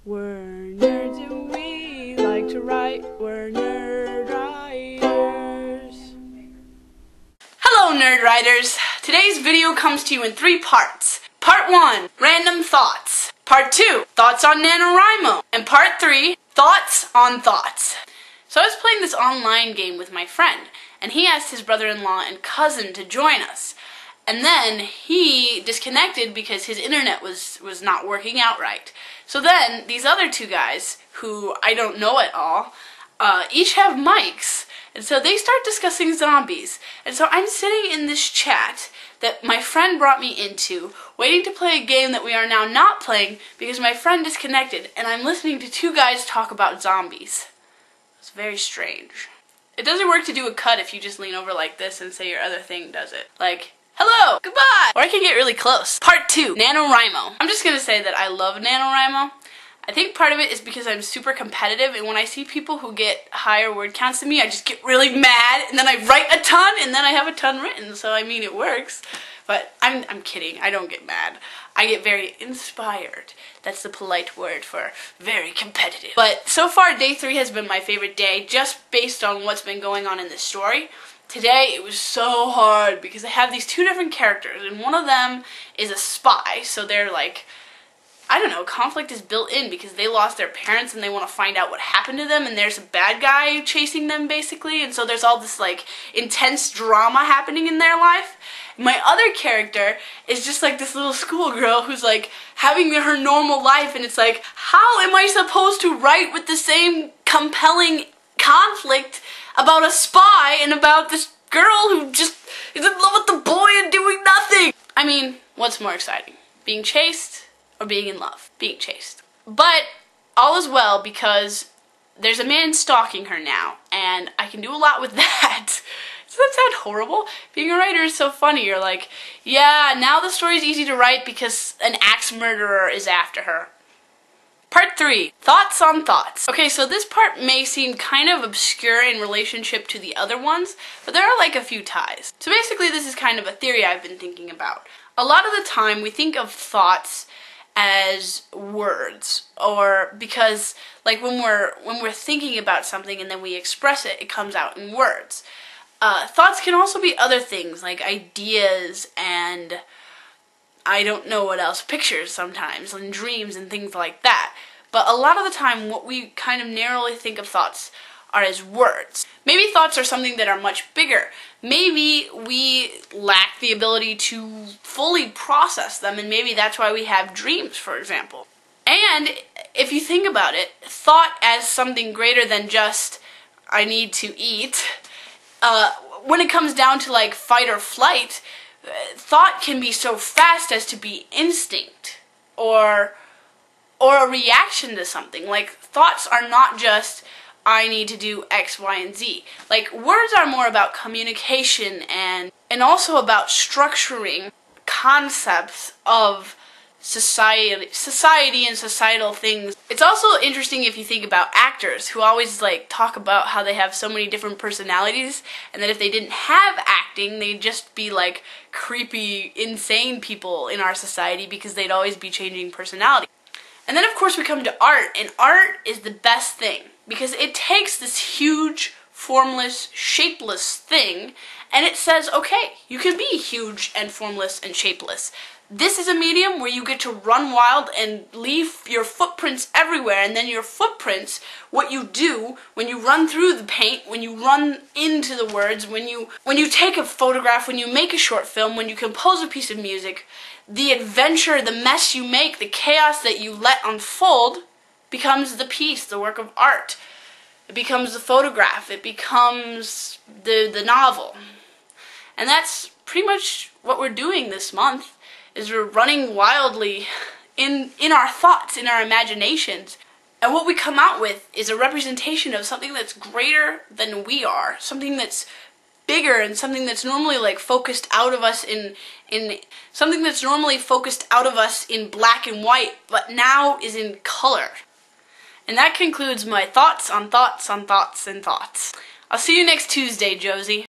We're nerds and we like to write. We're nerd writers. Hello, nerd writers. Today's video comes to you in 3 parts. Part 1, random thoughts. Part 2, thoughts on NaNoWriMo. And Part 3, thoughts on thoughts. So I was playing this online game with my friend, and he asked his brother-in-law and cousin to join us. And then he disconnected because his internet was not working out right. So then these other 2 guys, who I don't know at all, each have mics. And so they start discussing zombies. And so I'm sitting in this chat that my friend brought me into, waiting to play a game that we are now not playing because my friend disconnected. And I'm listening to 2 guys talk about zombies. It's very strange. It doesn't work to do a cut if you just lean over like this and say your other thing does it. Like, hello, goodbye! Or I can get really close. Part 2, NaNoWriMo. I'm just gonna say that I love NaNoWriMo. I think part of it is because I'm super competitive, and when I see people who get higher word counts than me, I just get really mad, and then I write a ton, and then I have a ton written, so I mean it works. But I'm kidding, I don't get mad. I get very inspired. That's the polite word for very competitive. But so far, day 3 has been my favorite day, just based on what's been going on in this story. Today, it was so hard because I have these 2 different characters, and one of them is a spy, so they're like, I don't know, conflict is built in because they lost their parents and they want to find out what happened to them, and there's a bad guy chasing them, basically, and so there's all this, like, intense drama happening in their life. My other character is just like this little schoolgirl who's, like, having her normal life, and it's like, how am I supposed to write with the same compelling conflict about a spy and about this girl who just is in love with the boy and doing nothing? I mean, what's more exciting? Being chased or being in love? Being chased. But all is well because there's a man stalking her now, and I can do a lot with that. Does that sound horrible? Being a writer is so funny. You're like, yeah, now the story's easy to write because an axe murderer is after her. Part 3, thoughts on thoughts. Okay, so this part may seem kind of obscure in relationship to the other ones, but there are like a few ties. So basically this is kind of a theory I've been thinking about. A lot of the time we think of thoughts as words, or because like when we're thinking about something and then we express it, it comes out in words. Thoughts can also be other things like ideas and I don't know what else, pictures sometimes, and dreams and things like that. But a lot of the time what we kind of narrowly think of thoughts are as words. Maybe thoughts are something that are much bigger. Maybe we lack the ability to fully process them, and maybe that's why we have dreams, for example. And if you think about it, thought as something greater than just, I need to eat, when it comes down to like fight or flight, thought can be so fast as to be instinct or a reaction to something. Like, thoughts are not just, I need to do X, Y, and Z. Like, words are more about communication and also about structuring concepts of society and societal things. It's also interesting if you think about actors who always like talk about how they have so many different personalities, and that if they didn't have acting, they'd just be like creepy, insane people in our society because they'd always be changing personality. And then of course we come to art, and art is the best thing because it takes this huge, formless, shapeless thing and it says, okay, you can be huge and formless and shapeless. This is a medium where you get to run wild and leave your footprints everywhere, and then your footprints, what you do when you run through the paint, when you run into the words, when you take a photograph, when you make a short film, when you compose a piece of music, the adventure, the mess you make, the chaos that you let unfold becomes the piece, the work of art. It becomes the photograph, it becomes the novel. And that's pretty much what we're doing this month. Is we're running wildly in our thoughts, in our imaginations. And what we come out with is a representation of something that's greater than we are, something that's bigger, and something that's normally like focused out of us in something that's normally focused out of us in black and white, but now is in color. And that concludes my thoughts on thoughts on thoughts and thoughts. I'll see you next Tuesday, Josie.